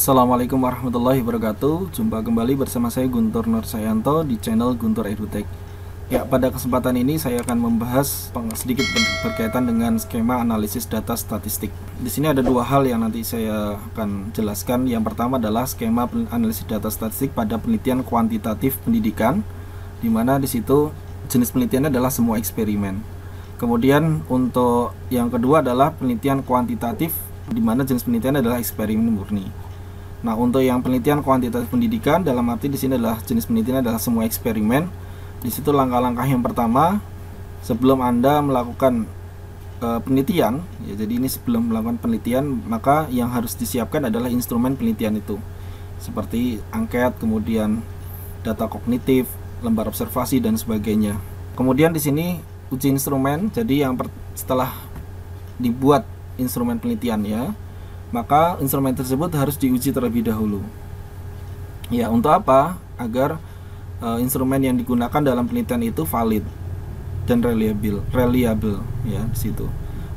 Assalamualaikum warahmatullahi wabarakatuh. Jumpa kembali bersama saya Guntur Nursayanto di channel Guntur Edutech. Ya, pada kesempatan ini saya akan membahas sedikit berkaitan dengan skema analisis data statistik. Di sini ada dua hal yang nanti saya akan jelaskan. Yang pertama adalah skema analisis data statistik pada penelitian kuantitatif pendidikan, di mana di situ jenis penelitiannya adalah semua eksperimen. Kemudian untuk yang kedua adalah penelitian kuantitatif, di mana jenis penelitian adalah eksperimen murni. Nah, untuk yang penelitian kuantitatif pendidikan, dalam arti di sini adalah jenis penelitian adalah semua eksperimen. Di situ langkah-langkah yang pertama, sebelum Anda melakukan penelitian, ya, jadi ini sebelum melakukan penelitian, maka yang harus disiapkan adalah instrumen penelitian itu, seperti angket, kemudian data kognitif, lembar observasi dan sebagainya. Kemudian di sini uji instrumen. Jadi setelah dibuat instrumen penelitiannya, maka instrumen tersebut harus diuji terlebih dahulu. Ya, untuk apa? Agar instrumen yang digunakan dalam penelitian itu valid dan reliable ya di situ.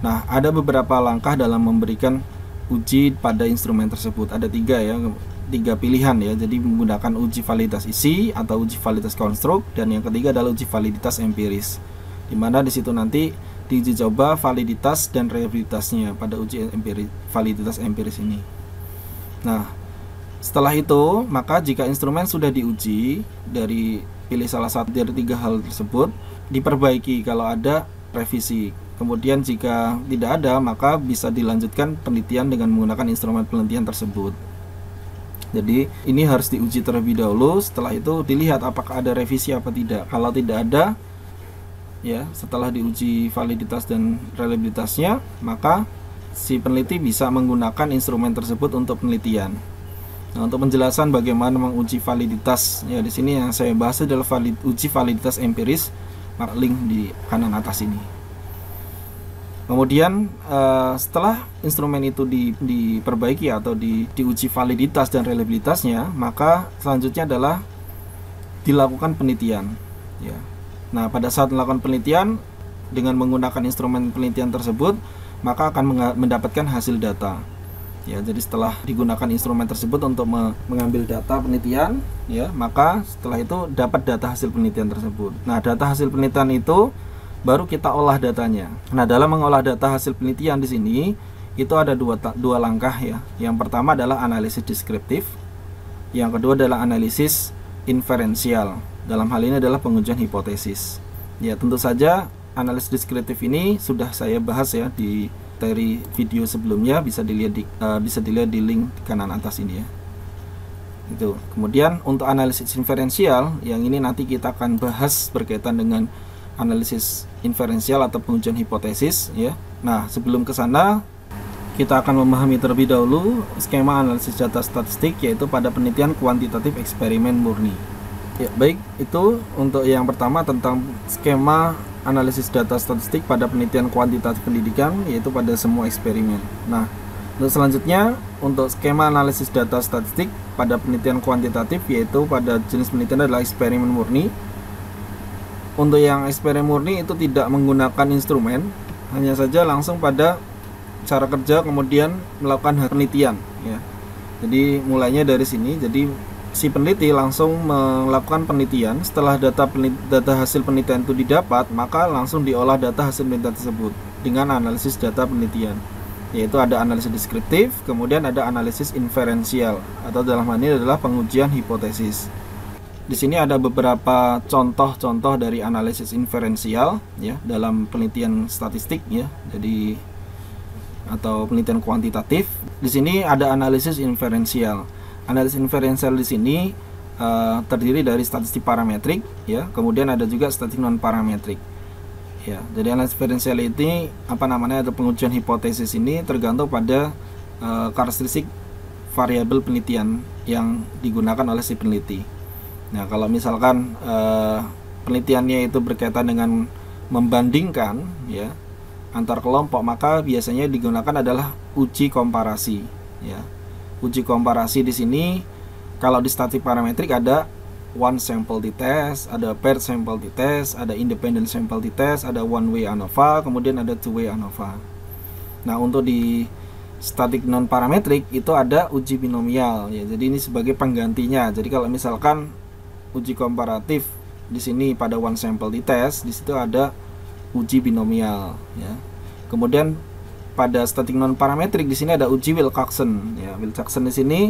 Nah, ada beberapa langkah dalam memberikan uji pada instrumen tersebut. Ada tiga pilihan ya. Jadi menggunakan uji validitas isi atau uji validitas konstruk, dan yang ketiga adalah uji validitas empiris. Di mana di situ nanti diuji coba validitas dan reliabilitasnya pada uji validitas empiris ini. Nah, setelah itu, maka jika instrumen sudah diuji dari pilih salah satu dari tiga hal tersebut, diperbaiki kalau ada revisi. Kemudian jika tidak ada, maka bisa dilanjutkan penelitian dengan menggunakan instrumen penelitian tersebut. Jadi ini harus diuji terlebih dahulu. Setelah itu dilihat apakah ada revisi apa tidak. Kalau tidak ada, ya, setelah diuji validitas dan reliabilitasnya, maka si peneliti bisa menggunakan instrumen tersebut untuk penelitian. Nah, untuk penjelasan bagaimana menguji validitas, ya di sini yang saya bahas adalah uji validitas empiris, link di kanan atas ini. Kemudian setelah instrumen itu diperbaiki atau diuji validitas dan reliabilitasnya, maka selanjutnya adalah dilakukan penelitian, ya. Nah, pada saat melakukan penelitian dengan menggunakan instrumen penelitian tersebut, maka akan mendapatkan hasil data. Ya, jadi setelah digunakan instrumen tersebut untuk mengambil data penelitian, ya, maka setelah itu dapat data hasil penelitian tersebut. Nah, data hasil penelitian itu baru kita olah datanya. Nah, dalam mengolah data hasil penelitian di sini itu ada dua langkah ya. Yang pertama adalah analisis deskriptif, yang kedua adalah analisis inferensial. Dalam hal ini adalah pengujian hipotesis. Ya, tentu saja analisis deskriptif ini sudah saya bahas ya dari video sebelumnya, bisa dilihat di link kanan atas ini ya. Itu. Kemudian untuk analisis inferensial, yang ini nanti kita akan bahas berkaitan dengan analisis inferensial atau pengujian hipotesis ya. Nah, sebelum ke sana kita akan memahami terlebih dahulu skema analisis data statistik, yaitu pada penelitian kuantitatif eksperimen murni. Ya, baik, itu untuk yang pertama tentang skema analisis data statistik pada penelitian kuantitatif pendidikan, yaitu pada semua eksperimen. Nah, untuk selanjutnya untuk skema analisis data statistik pada penelitian kuantitatif, yaitu pada jenis penelitian adalah eksperimen murni. Untuk yang eksperimen murni itu tidak menggunakan instrumen, hanya saja langsung pada cara kerja kemudian melakukan penelitian ya. Jadi mulainya dari sini. Jadi si peneliti langsung melakukan penelitian. Setelah data hasil penelitian itu didapat, maka langsung diolah data hasil penelitian tersebut dengan analisis data penelitian, yaitu ada analisis deskriptif, kemudian ada analisis inferensial, atau dalam hal ini adalah pengujian hipotesis. Di sini ada beberapa contoh-contoh dari analisis inferensial ya dalam penelitian statistik ya. Jadi atau penelitian kuantitatif. Di sini ada analisis inferensial. Analisis inferensial di sini terdiri dari statistik parametrik ya, kemudian ada juga statistik non parametrik. Ya, jadi analisis inferensial ini atau pengujian hipotesis ini tergantung pada karakteristik variabel penelitian yang digunakan oleh si peneliti. Nah, kalau misalkan penelitiannya itu berkaitan dengan membandingkan ya antar kelompok, maka biasanya digunakan adalah uji komparasi ya. Uji komparasi di sini kalau di statistik parametrik ada one sample t-test, ada paired sample t-test, ada independent sample t-test, ada one way ANOVA, kemudian ada two way ANOVA. Nah, untuk di statik non parametrik itu ada uji binomial ya. Jadi ini sebagai penggantinya. Jadi kalau misalkan uji komparatif di sini pada one sample di tes, di situ ada uji binomial ya. Kemudian pada statik non parametrik di sini ada uji Wilcoxon ya. Wilcoxon di sini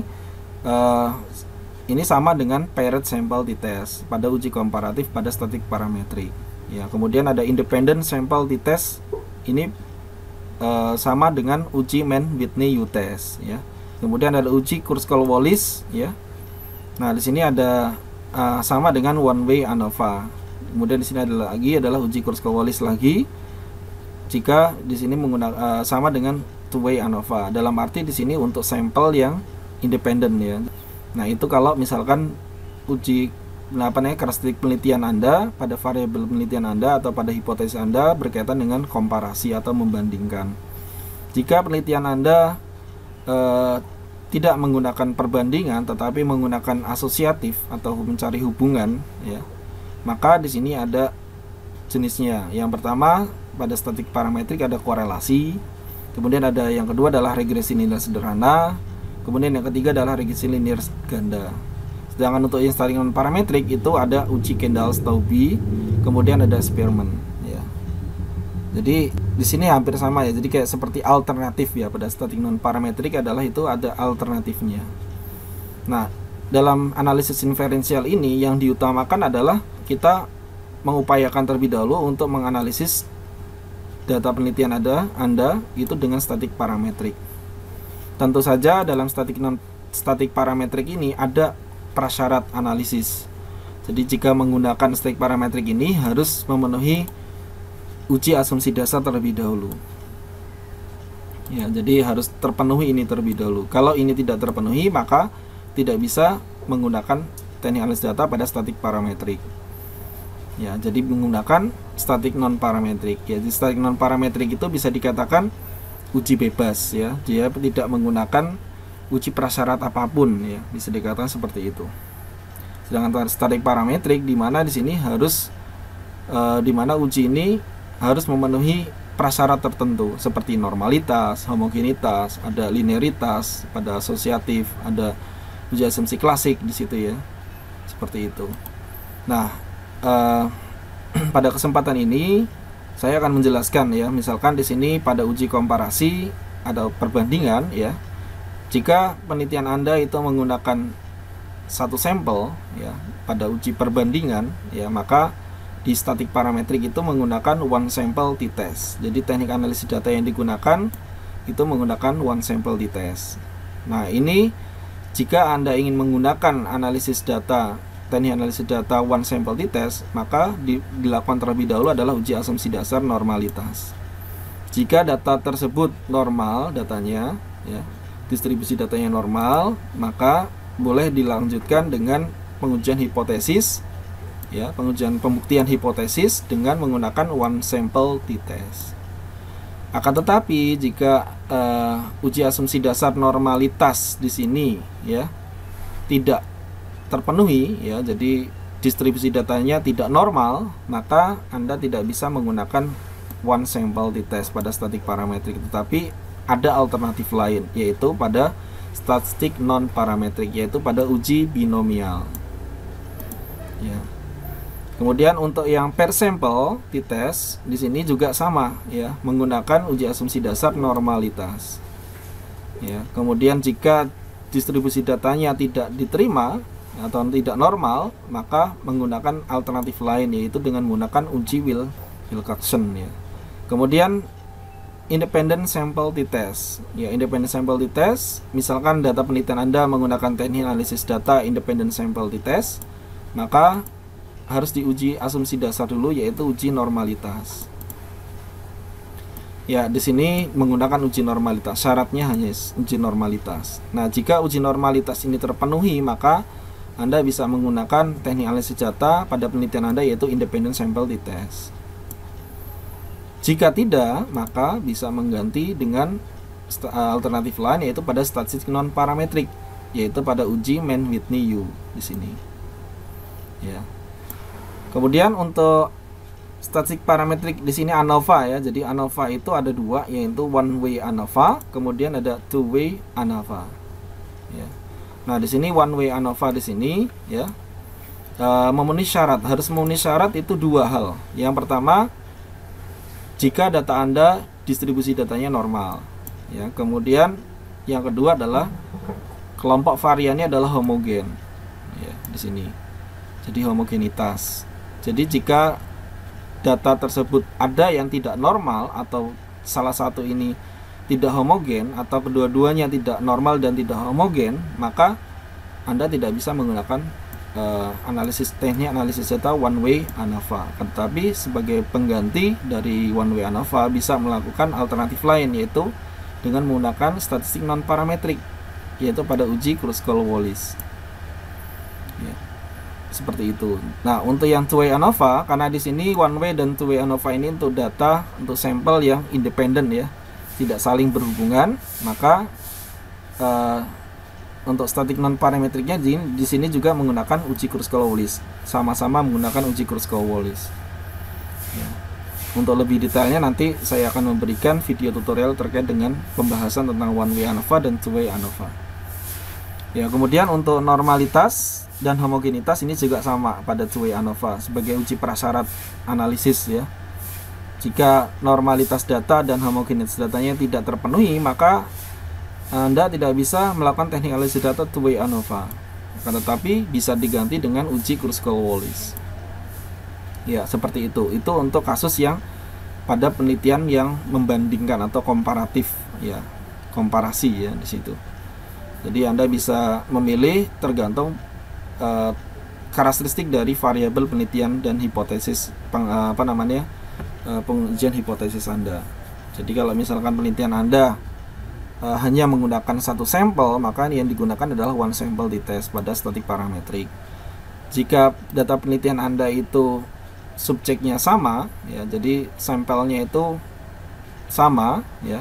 ini sama dengan paired sample di tes pada uji komparatif pada statik parametrik ya. Kemudian ada independent sample di tes, ini sama dengan uji Mann-Whitney U-test ya. Kemudian ada uji Kruskal-Wallis ya. Nah, di sini ada sama dengan one way ANOVA. Kemudian di sini adalah uji Kruskal-Wallis lagi. Jika di sini menggunakan sama dengan two way ANOVA. Dalam arti di sini untuk sampel yang independen ya. Nah, itu kalau misalkan uji karakteristik penelitian Anda pada variabel penelitian Anda atau pada hipotesis Anda berkaitan dengan komparasi atau membandingkan. Jika penelitian Anda tidak menggunakan perbandingan tetapi menggunakan asosiatif atau mencari hubungan ya, maka di sini ada jenisnya. Yang pertama pada statik parametrik ada korelasi, kemudian ada yang kedua adalah regresi linear sederhana, kemudian yang ketiga adalah regresi linear ganda. Sedangkan untuk yang statik non parametrik itu ada uji Kendall-Stauby, kemudian ada Spearman ya. Jadi di sini hampir sama ya. Jadi kayak seperti alternatif ya, pada statik non parametrik adalah itu ada alternatifnya. Nah, dalam analisis inferensial ini yang diutamakan adalah kita mengupayakan terlebih dahulu untuk menganalisis data penelitian Anda itu dengan statik parametrik. Tentu saja dalam statik parametrik ini ada prasyarat analisis. Jadi jika menggunakan statik parametrik ini harus memenuhi uji asumsi dasar terlebih dahulu. Ya, jadi harus terpenuhi ini terlebih dahulu. Kalau ini tidak terpenuhi, maka tidak bisa menggunakan teknik analisis data pada statik parametrik. Ya, jadi menggunakan statik non parametrik. Ya, jadi statik non parametrik itu bisa dikatakan uji bebas ya. Dia tidak menggunakan uji prasyarat apapun ya, bisa dikatakan seperti itu. Sedangkan statik parametrik di mana di sini harus di mana uji ini harus memenuhi prasyarat tertentu seperti normalitas, homogenitas, ada linearitas, pada asosiatif, ada uji asumsi klasik di situ ya. Seperti itu. Nah, pada kesempatan ini saya akan menjelaskan ya, misalkan di sini pada uji komparasi ada perbandingan ya. Jika penelitian Anda itu menggunakan satu sampel ya pada uji perbandingan ya, maka di statik parametrik itu menggunakan one sample t-test. Jadi teknik analisis data yang digunakan itu menggunakan one sample t-test. Nah, ini jika Anda ingin menggunakan analisis data, teknik analisis data one sample t-test, maka dilakukan terlebih dahulu adalah uji asumsi dasar normalitas. Jika data tersebut normal datanya ya, distribusi datanya normal, maka boleh dilanjutkan dengan pengujian hipotesis ya, pengujian pembuktian hipotesis dengan menggunakan one sample t-test. Akan tetapi jika uji asumsi dasar normalitas di sini ya tidak terpenuhi ya, jadi distribusi datanya tidak normal, maka Anda tidak bisa menggunakan one sample t-test pada statik parametrik, tetapi ada alternatif lain, yaitu pada statistik non parametrik, yaitu pada uji binomial ya. Kemudian untuk yang per sampel t-test di sini juga sama ya, menggunakan uji asumsi dasar normalitas ya. Kemudian jika distribusi datanya tidak diterima atau tidak normal, maka menggunakan alternatif lain, yaitu dengan menggunakan uji Wilcoxon ya. Kemudian independent sample t-test ya, independent sample t-test, misalkan data penelitian Anda menggunakan teknik analisis data independent sample t-test, maka harus diuji asumsi dasar dulu, yaitu uji normalitas ya. Di sini menggunakan uji normalitas, syaratnya hanya uji normalitas. Nah, jika uji normalitas ini terpenuhi, maka Anda bisa menggunakan teknik analisis data pada penelitian Anda, yaitu independent sample t-test. Jika tidak, maka bisa mengganti dengan alternatif lain, yaitu pada statistik non parametrik, yaitu pada uji Mann-Whitney U di sini. Ya. Kemudian untuk statistik parametrik di sini ANOVA ya. Jadi ANOVA itu ada dua, yaitu one way ANOVA, kemudian ada two way ANOVA. Ya. Nah, di sini one way ANOVA di sini ya memenuhi syarat, harus memenuhi syarat itu dua hal. Yang pertama, jika data Anda distribusi datanya normal. Ya, kemudian yang kedua adalah kelompok variannya adalah homogen. Ya, di sini. Jadi homogenitas. Jadi jika data tersebut ada yang tidak normal atau salah satu ini tidak homogen atau kedua-duanya tidak normal dan tidak homogen, maka Anda tidak bisa menggunakan teknik analisis data one way ANOVA. Tetapi sebagai pengganti dari one way ANOVA bisa melakukan alternatif lain, yaitu dengan menggunakan statistik non parametrik, yaitu pada uji Kruskal-Wallis. Ya. Seperti itu. Nah, untuk yang two way ANOVA, karena di sini one way dan two way ANOVA ini untuk data, untuk sampel yang independen ya, tidak saling berhubungan, maka untuk statik non parametriknya di sini juga menggunakan uji Kruskal-Wallis, sama-sama menggunakan uji Kruskal-Wallis. Ya. Untuk lebih detailnya nanti saya akan memberikan video tutorial terkait dengan pembahasan tentang one way ANOVA dan two way ANOVA. Ya, kemudian untuk normalitas dan homogenitas ini juga sama pada two way ANOVA sebagai uji prasyarat analisis ya. Jika normalitas data dan homogenitas datanya tidak terpenuhi, maka Anda tidak bisa melakukan teknik analisis data two way ANOVA. Tetapi bisa diganti dengan uji Kruskal-Wallis. Ya, seperti itu. Itu untuk kasus yang pada penelitian yang membandingkan atau komparatif ya. Komparasi ya di situ. Jadi Anda bisa memilih tergantung karakteristik dari variabel penelitian dan hipotesis pengujian hipotesis Anda. Jadi kalau misalkan penelitian Anda hanya menggunakan satu sampel, maka yang digunakan adalah one sample t-test pada statik parametrik. Jika data penelitian Anda itu subjeknya sama ya, jadi sampelnya itu sama ya,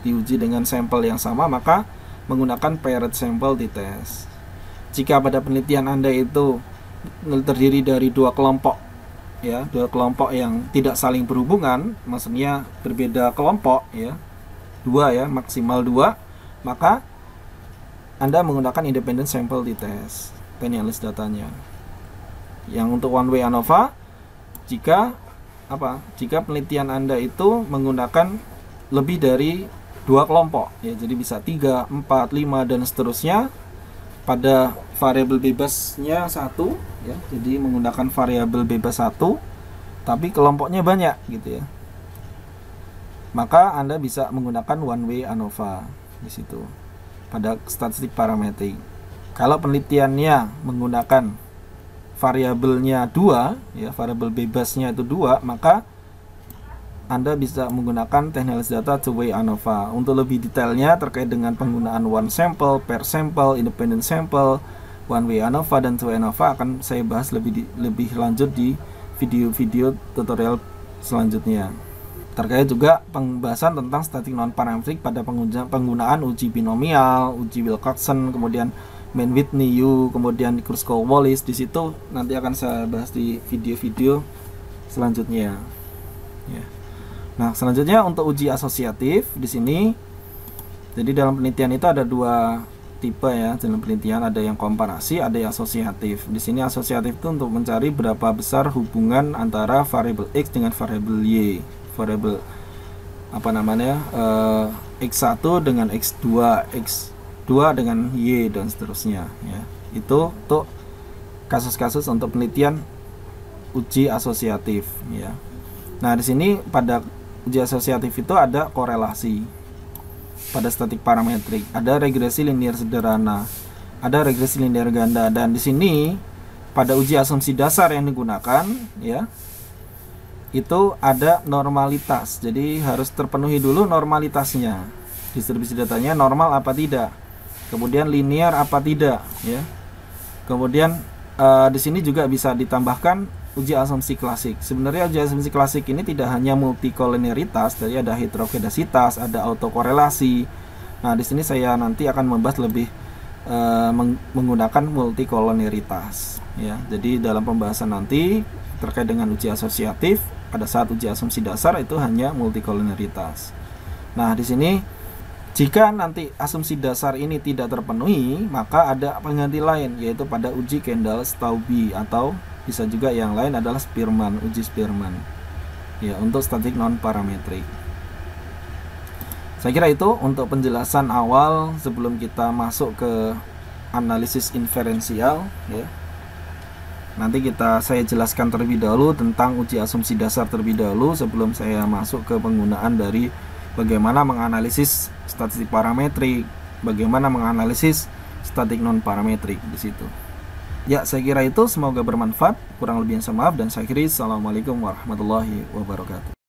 diuji dengan sampel yang sama, maka menggunakan paired sample t-test. Jika pada penelitian Anda itu terdiri dari dua kelompok ya, dua kelompok yang tidak saling berhubungan, maksudnya berbeda kelompok ya, dua ya, maksimal dua, maka Anda menggunakan independent sample t-test, teknik analisis datanya. Yang untuk one way ANOVA, jika penelitian Anda itu menggunakan lebih dari dua kelompok ya, jadi bisa 3, 4, 5 dan seterusnya. Pada variabel bebasnya satu ya, jadi menggunakan variabel bebas satu tapi kelompoknya banyak gitu ya, maka Anda bisa menggunakan one way ANOVA di situ pada statistik parametrik. Kalau penelitiannya menggunakan variabelnya dua ya, variabel bebasnya itu dua, maka Anda bisa menggunakan teknik analisis data two way ANOVA. Untuk lebih detailnya terkait dengan penggunaan one sample, pair sample, independent sample, one way ANOVA dan two way ANOVA akan saya bahas lebih lanjut di video-video tutorial selanjutnya. Terkait juga pembahasan tentang statik non parametrik pada penggunaan uji binomial, uji Wilcoxon, kemudian Mann-Whitney U, kemudian Kruskal-Wallis, di situ nanti akan saya bahas di video-video selanjutnya. Ya. Nah, selanjutnya untuk uji asosiatif di sini. Jadi dalam penelitian itu ada dua tipe ya. Dalam penelitian ada yang komparasi, ada yang asosiatif. Di sini asosiatif itu untuk mencari berapa besar hubungan antara variabel X dengan variabel Y. Variabel X1 dengan X2, X2 dengan Y dan seterusnya ya. Itu untuk kasus-kasus untuk penelitian uji asosiatif ya. Nah, di sini pada uji asosiatif itu ada korelasi pada statik parametrik, ada regresi linear sederhana, ada regresi linear ganda, dan di sini pada uji asumsi dasar yang digunakan ya, itu ada normalitas. Jadi harus terpenuhi dulu normalitasnya, distribusi datanya normal apa tidak, kemudian linear apa tidak ya. Kemudian di sini juga bisa ditambahkan uji asumsi klasik. Sebenarnya uji asumsi klasik ini tidak hanya multikolinearitas, jadi ada heterogenesitas, ada autokorelasi. Nah, di sini saya nanti akan membahas lebih menggunakan multikolinearitas ya. Jadi dalam pembahasan nanti terkait dengan uji asosiatif pada saat uji asumsi dasar itu hanya multikoliniaritas. Nah, di sini jika nanti asumsi dasar ini tidak terpenuhi, maka ada pengganti lain, yaitu pada uji Kendall-Stauby, atau bisa juga yang lain adalah Spearman, uji Spearman. Ya, untuk statik non parametrik. Saya kira itu untuk penjelasan awal sebelum kita masuk ke analisis inferensial, ya. Nanti saya jelaskan terlebih dahulu tentang uji asumsi dasar terlebih dahulu sebelum saya masuk ke penggunaan dari bagaimana menganalisis statistik parametrik, bagaimana menganalisis statik non parametrik di situ. Ya, saya kira itu, semoga bermanfaat. Kurang lebihnya saya maaf, dan saya akhiri. Assalamualaikum warahmatullahi wabarakatuh.